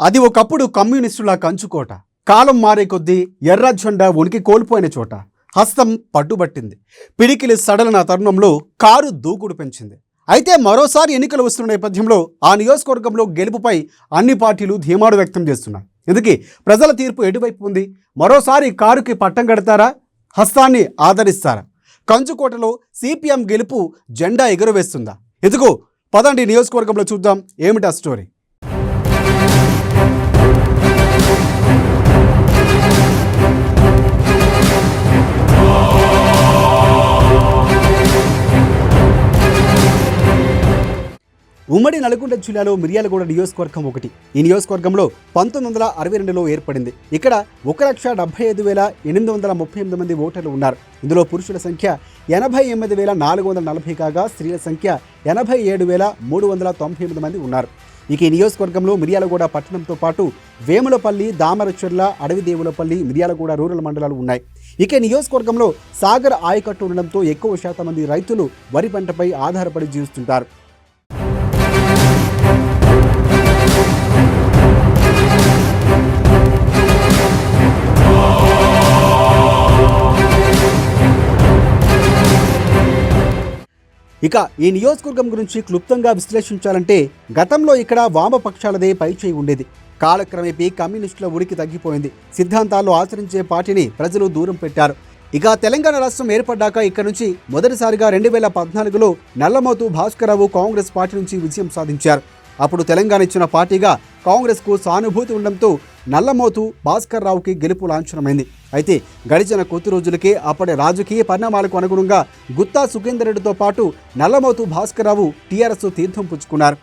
అది ఒకప్పుడు కమ్యూనిస్టుల కంచుకోట. కాలం మారే కొద్దీ ఎర్ర జెండా ఉనికి కోల్పోయిన చోట హస్తం పట్టుబట్టింది. పిడికిలి సడలన తరుణంలో కారు దూకుడు పెంచింది. అయితే మరోసారి ఎన్నికలు వస్తున్న నేపథ్యంలో ఆ నియోజకవర్గంలో గెలుపుపై అన్ని పార్టీలు ధీమాడు వ్యక్తం చేస్తున్నాయి. ఇందుకే ప్రజల తీర్పు ఎటువైపు ఉంది? మరోసారి కారుకి పట్టం కడతారా? హస్తాన్ని ఆదరిస్తారా? కంచుకోటలో సిపిఎం గెలుపు జెండా ఎగురవేస్తుందా? ఎందుకు పదండి నియోజకవర్గంలో చూద్దాం ఏమిటా స్టోరీ. ఉమ్మడి నల్గొండ జిల్లాలో మిర్యాలగూడ నియోజకవర్గం ఒకటి. ఈ నియోజకవర్గంలో 1962లో ఏర్పడింది. ఇక్కడ 1,75,838 మంది ఓటర్లు ఉన్నారు. ఇందులో పురుషుల సంఖ్య 88,440 కాగా స్త్రీల సంఖ్య 87,398 మంది ఉన్నారు. ఇక ఈ నియోజకవర్గంలో మిర్యాలగూడ పట్టణంతో పాటు వేములపల్లి, దామరచెర్ల, అడవిదేవులపల్లి, మిర్యాలగూడ రూరల్ మండలాలు ఉన్నాయి. ఇక నియోజకవర్గంలో సాగర్ ఆయకట్టు ఉండడంతో ఎక్కువ శాతం మంది రైతులు వరి పంటపై ఆధారపడి జీవిస్తుంటారు. ఇక ఈ నియోజకవర్గం గురించి క్లుప్తంగా విశ్లేషించాలంటే గతంలో ఇక్కడ వామపక్షాలదే పైచేయి ఉండేది. కాలక్రమేపీ కమ్యూనిస్టుల ఉనికి తగ్గిపోయింది. సిద్ధాంతాలు ఆచరించే పార్టీని ప్రజలు దూరం పెట్టారు. ఇక తెలంగాణ రాష్ట్రం ఏర్పడ్డాక ఇక్కడ నుంచి మొదటిసారిగా 2014లో నల్లమోతు భాస్కరరావు కాంగ్రెస్ పార్టీ నుంచి విజయం సాధించారు. అప్పుడు తెలంగాణ ఇచ్చిన పార్టీగా కాంగ్రెస్కు సానుభూతి ఉండడంతో నల్లమోతు భాస్కర్రావుకి గెలుపు లాంఛనమైంది. అయితే గడిచిన కొద్ది రోజులకే అప్పటి రాజకీయ పరిణామాలకు అనుగుణంగా గుత్తా సుఖేందర్ రెడ్డితో పాటు నల్లమోతు భాస్కర్రావు టీఆర్ఎస్ తీర్థం పుచ్చుకున్నారు.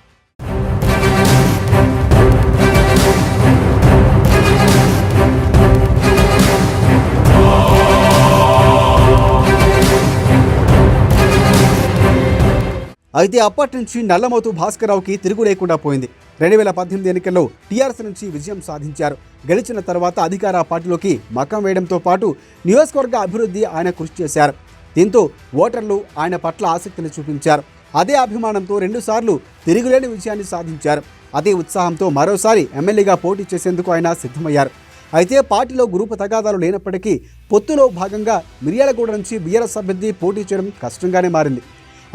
అయితే అప్పటి నుంచి నల్లమోతు భాస్కర్రావుకి తిరుగు లేకుండా పోయింది. 2018 ఎన్నికల్లో టీఆర్ఎస్ నుంచి విజయం సాధించారు. గెలిచిన తర్వాత అధికార పార్టీలోకి మకం వేయడంతో పాటు నియోజకవర్గ అభివృద్ధి ఆయన కృషి చేశారు. దీంతో ఓటర్లు ఆయన పట్ల ఆసక్తిని చూపించారు. అదే అభిమానంతో 2 సార్లు తిరుగులేని విజయాన్ని సాధించారు. అదే ఉత్సాహంతో మరోసారి ఎమ్మెల్యేగా పోటీ చేసేందుకు ఆయన సిద్ధమయ్యారు. అయితే పార్టీలో గ్రూపు తగాదాలు లేనప్పటికీ పొత్తులో భాగంగా మిర్యాలగూడ నుంచి బీఆర్ఎస్ అభ్యర్థి పోటీ చేయడం కష్టంగానే మారింది.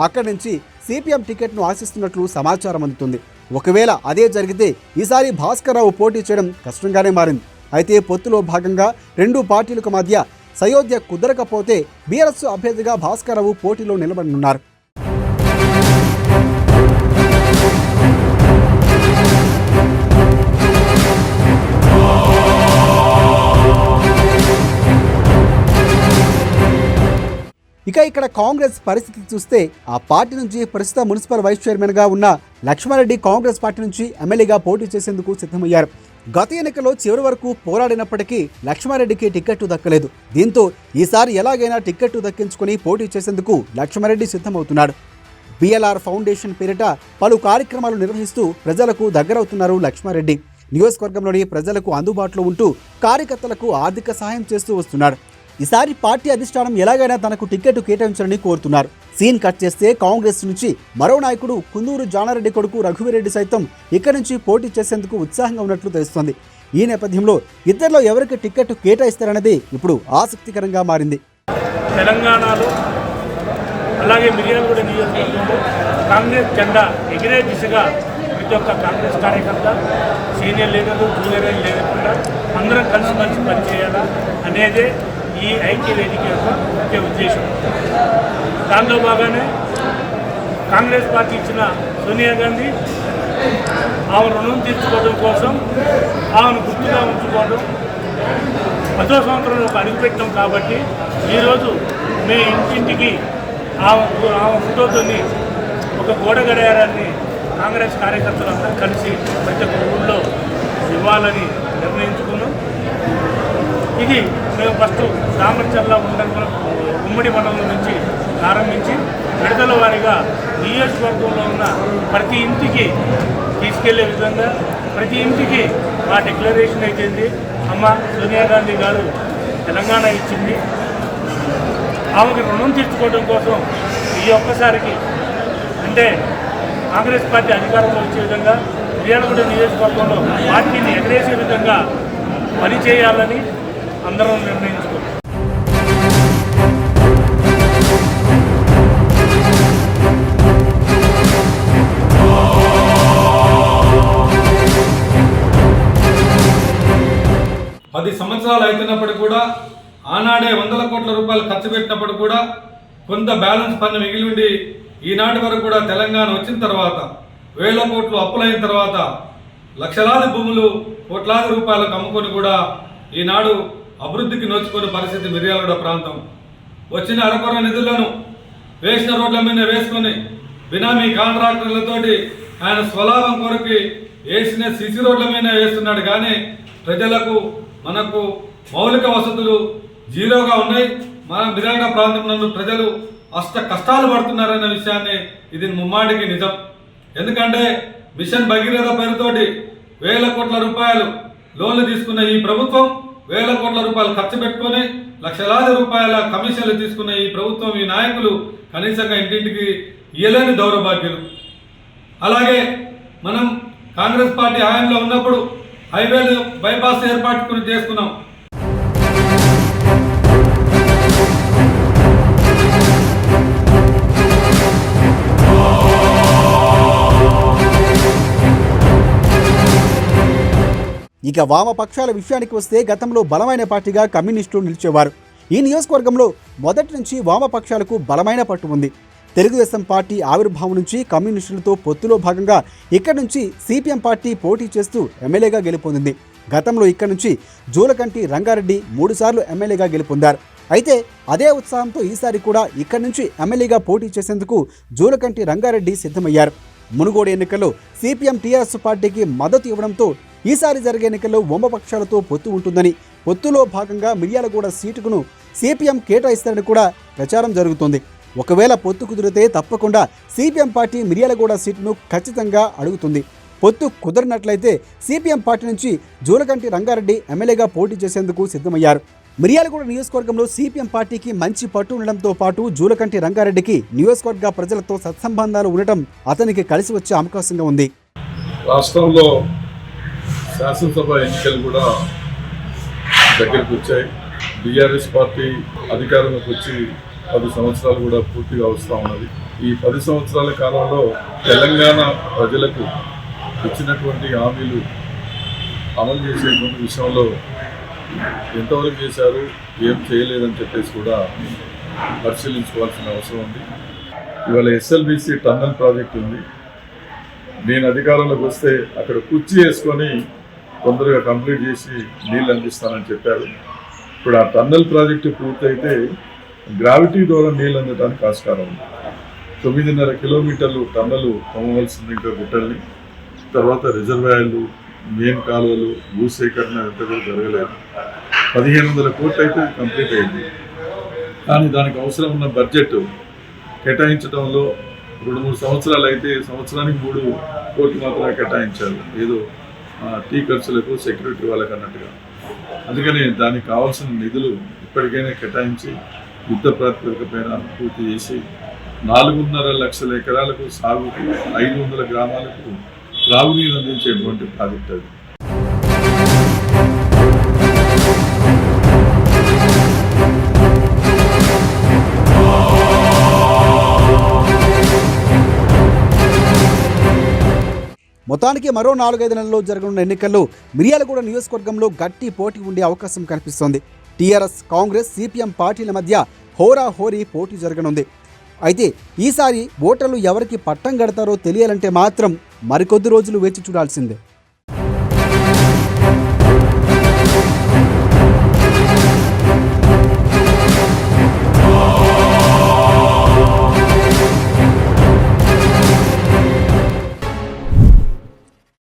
అక్కడి నుంచి సిపిఎం టికెట్ను ఆశిస్తున్నట్లు సమాచారం అందుతుంది. ఒకవేళ అదే జరిగితే ఈసారి భాస్కర్రావు పోటీ చేయడం కష్టంగానే మారింది. అయితే పొత్తులో భాగంగా 2 పార్టీలకు మధ్య సయోధ్య కుదరకపోతే బీఆర్ఎస్ అభ్యర్థిగా భాస్కర్రావు పోటీలో నిలబడనున్నారు. ఇక ఇక్కడ కాంగ్రెస్ పరిస్థితి చూస్తే ఆ పార్టీ నుంచి ప్రస్తుత మున్సిపల్ వైస్ చైర్మన్గా ఉన్న లక్ష్మారెడ్డి కాంగ్రెస్ పార్టీ నుంచి ఎమ్మెల్యేగా పోటీ చేసేందుకు సిద్ధమయ్యారు. గత ఎన్నికల్లో చివరి వరకు పోరాడినప్పటికీ లక్ష్మారెడ్డికి టికెట్టు దక్కలేదు. దీంతో ఈసారి ఎలాగైనా టికెట్టు దక్కించుకుని పోటీ చేసేందుకు లక్ష్మారెడ్డి సిద్ధమవుతున్నాడు. బిఎల్ఆర్ ఫౌండేషన్ పేరిట పలు కార్యక్రమాలు నిర్వహిస్తూ ప్రజలకు దగ్గరవుతున్నారు లక్ష్మారెడ్డి. నియోజకవర్గంలోని ప్రజలకు అందుబాటులో ఉంటూ కార్యకర్తలకు ఆర్థిక సహాయం చేస్తూ వస్తున్నాడు. ఈసారి పార్టీ అధిష్టానం ఎలాగైనా తనకు టికెట్ కేటాయించాలని కోరుతున్నారు. సీన్ కట్ చేస్తే కాంగ్రెస్ నుంచి మరో నాయకుడు కుందూరు జానారెడ్డి కొడుకు రఘువీరెడ్డి సైతం ఇక్కడి నుంచి పోటీ చేసేందుకు ఉత్సాహంగా ఉన్నట్లు తెలుస్తోంది. ఈ నేపథ్యంలో ఇద్దరిలో ఎవరికి టికెట్ కేటాయిస్తారన్నది ఇప్పుడు ఆసక్తికరంగా మారింది. తెలంగాణలో అలాగే మిర్యాలగూడ నియోజకవర్గంలో కాంగ్రెస్ జెండా ఎగిరే దిశగా ప్రతి ఒక్క కాంగ్రెస్ కార్యకర్త, సీనియర్ లీడర్లు, జూనియర్ లేకుండా అందరం కలిసి పనిచేయాలా అనేదే ఈ ఐక్య వేదిక యొక్క ముఖ్య ఉద్దేశం. దాంట్లో భాగానే కాంగ్రెస్ పార్టీ ఇచ్చిన సోనియా గాంధీ ఆమె రుణం తీర్చుకోవడం కోసం ఆమెను గుర్తుగా ఉంచుకోవడం 10వ సంవత్సరంలో ఒక అడుగుపెట్టాం. కాబట్టి ఈరోజు మీ ఇంటింటికి ఆమె ఫోటోతోని ఒక గోడ గడియారాన్ని కాంగ్రెస్ కార్యకర్తలంతా కలిసి ప్రతి ఒక్క ఊళ్ళో ఇవ్వాలని నిర్ణయించుకున్నాం. ఇది మేము ఫస్ట్ దామరచెర్ల ఉమ్మడి మండలం నుంచి ప్రారంభించి విడతల వారీగా నియోజకవర్గంలో ఉన్న ప్రతి ఇంటికి తీసుకెళ్లే విధంగా ప్రతి ఇంటికి మా డిక్లరేషన్ అయిపోయింది. అమ్మ సోనియా గాంధీ గారు తెలంగాణ ఇచ్చింది, ఆమెకు రుణం తీర్చుకోవడం కోసం ఈ ఒక్కసారికి అంటే కాంగ్రెస్ పార్టీ అధికారంలో వచ్చే విధంగా మిర్యాలగూడ నియోజకవర్గంలో పార్టీని ఎగరేసే విధంగా పనిచేయాలని అందరం నిర్ణయించుకున్నాం. పది సంవత్సరాలు అవుతున్నప్పుడు కూడా ఆనాడే 100 కోట్ల రూపాయలు ఖర్చు పెట్టినప్పుడు కూడా కొంత బ్యాలెన్స్ పన్ను మిగిలి ఉండి ఈనాటి వరకు కూడా తెలంగాణ వచ్చిన తర్వాత 1000 కోట్లు అప్పులైన తర్వాత లక్షలాది భూములు కోట్లాది రూపాయలకు అమ్ముకొని కూడా ఈనాడు అభివృద్ధికి నోచుకునే పరిస్థితి మిర్యాలగూడ ప్రాంతం. వచ్చిన అరకొర నిధులను వేసిన రోడ్ల మీద వేసుకొని బినామీ కాంట్రాక్టర్లతోటి ఆయన స్వలాభం కొరకు వేసిన సిసి రోడ్ల మీద వేస్తున్నాడు. కానీ ప్రజలకు మనకు మౌలిక వసతులు జీరోగా ఉన్నాయి. మన మిర్యాలగూడ ప్రాంతంలో ప్రజలు కష్టాలు పడుతున్నారన్న విషయాన్ని ఇది ముమ్మాటికి నిజం. ఎందుకంటే మిషన్ భగీరథ పేరుతోటి 1000 కోట్ల రూపాయలు లోన్లు తీసుకున్న ఈ ప్రభుత్వం 1000 కోట్ల రూపాయలు ఖర్చు పెట్టుకొని లక్షలాది రూపాయల కమిషన్లు తీసుకున్న ఈ ప్రభుత్వం, ఈ నాయకులు కనీసంగా ఇంటింటికి ఇయ్యలేని దౌర్భాగ్యులు. అలాగే మనం కాంగ్రెస్ పార్టీ హయాంలో ఉన్నప్పుడు హైవేలు బైపాస్ ఏర్పాటు చేసుకున్నాం. ఇక వామపక్షాల విషయానికి వస్తే గతంలో బలమైన పార్టీగా కమ్యూనిస్టులు నిలిచేవారు. ఈ నియోజకవర్గంలో మొదటి నుంచి వామపక్షాలకు బలమైన పట్టు ఉంది. తెలుగుదేశం పార్టీ ఆవిర్భావం నుంచి కమ్యూనిస్టులతో పొత్తులో భాగంగా ఇక్కడి నుంచి సిపిఎం పార్టీ పోటీ చేస్తూ ఎమ్మెల్యేగా గెలుపొందింది. గతంలో ఇక్కడి నుంచి జూలకంటి రంగారెడ్డి 3 సార్లు ఎమ్మెల్యేగా గెలుపొందారు. అయితే అదే ఉత్సాహంతో ఈసారి కూడా ఇక్కడి నుంచి ఎమ్మెల్యేగా పోటీ చేసేందుకు జూలకంటి రంగారెడ్డి సిద్ధమయ్యారు. మునుగోడు ఎన్నికల్లో సిపిఎం టీఆర్ఎస్ పార్టీకి మద్దతు ఇవ్వడంతో ఈసారి జరిగే ఎన్నికల్లో వామపక్షాలతో పొత్తు ఉంటుందని, పొత్తులో భాగంగా మిర్యాలగూడ సీటును సిపిఎం కేటాయిస్తారని కూడా ప్రచారం జరుగుతోంది. ఒకవేళ పొత్తు కుదిరితే తప్పకుండా సిపిఎం పార్టీ మిర్యాలగూడ సీటును ఖచ్చితంగా అడుగుతుంది. పొత్తు కుదరినట్లయితే సిపిఎం పార్టీ నుంచి జూలకంటి రంగారెడ్డి ఎమ్మెల్యేగా పోటీ చేసేందుకు సిద్ధమయ్యారు. మిర్యాలగూడ నియోజకవర్గంలో సిపిఎం పార్టీకి మంచి పట్టు ఉండడంతో పాటు జూలకంటి రంగారెడ్డికి నియోజకవర్గ ప్రజలతో సత్సంబంధాలు ఉండటం అతనికి కలిసి వచ్చే అవకాశంగా ఉంది. రాష్ట్రంలో శాసనసభ ఎన్నికలు కూడా దగ్గరికి వచ్చాయి. బీఆర్ఎస్ పార్టీ అధికారంలోకి వచ్చి 10 సంవత్సరాలు కూడా పూర్తిగా వస్తూ ఉన్నది. ఈ 10 సంవత్సరాల కాలంలో తెలంగాణ ప్రజలకు ఇచ్చినటువంటి హామీలు అమలు చేసేటువంటి విషయంలో ఎంతవరకు చేశారు, ఏం చేయలేదని చెప్పేసి కూడా పరిశీలించుకోవాల్సిన అవసరం ఉంది. ఇవాళ ఎస్ఎల్బీసీ టన్నల్ ప్రాజెక్ట్ ఉంది. నేను అధికారంలోకి వస్తే అక్కడ కుర్చీ వేసుకొని తొందరగా కంప్లీట్ చేసి నీళ్ళు అందిస్తానని చెప్పారు. ఇప్పుడు ఆ టన్నల్ ప్రాజెక్టు పూర్తయితే గ్రావిటీ ద్వారా నీళ్ళు అందడానికి ఆస్కారం ఉంది. 9.5 కిలోమీటర్లు టన్నలు తవ్వవలసింది ఇంకా గుట్టల్ని. తర్వాత రిజర్వాయర్లు, మెయిన్ కాలువలు, భూసేకరణ అంతా కూడా జరగలేదు. 1500 కోట్లు అయితే కంప్లీట్ అయింది. కానీ దానికి అవసరం ఉన్న బడ్జెట్ కేటాయించడంలో 2-3 సంవత్సరాలు అయితే సంవత్సరానికి 3 కోట్లు మాత్రమే కేటాయించారు, ఏదో టీ ఖర్చులకు సెక్యూరిటీ వాళ్ళకి అన్నట్టుగా. అందుకని దానికి కావాల్సిన నిధులు ఇప్పటికైనా కేటాయించి యుద్ధ ప్రాతిపదికపైన పూర్తి చేసి 4.5 లక్షల ఎకరాలకు సాగుకు 500 గ్రామాలకు త్రాగునీరు అందించేటువంటి ప్రాజెక్ట్ అది. మొత్తానికి మరో 4-5 నెలల్లో జరగనున్న ఎన్నికల్లో మిర్యాలగూడ నియోజకవర్గంలో గట్టి పోటీ ఉండే అవకాశం కనిపిస్తోంది. టీఆర్ఎస్, కాంగ్రెస్, సిపిఎం పార్టీల మధ్య హోరాహోరీ పోటీ జరగనుంది. అయితే ఈసారి ఓటర్లు ఎవరికి పట్టం కడతారో తెలియాలంటే మాత్రం మరికొద్ది రోజులు వేచి చూడాల్సిందే.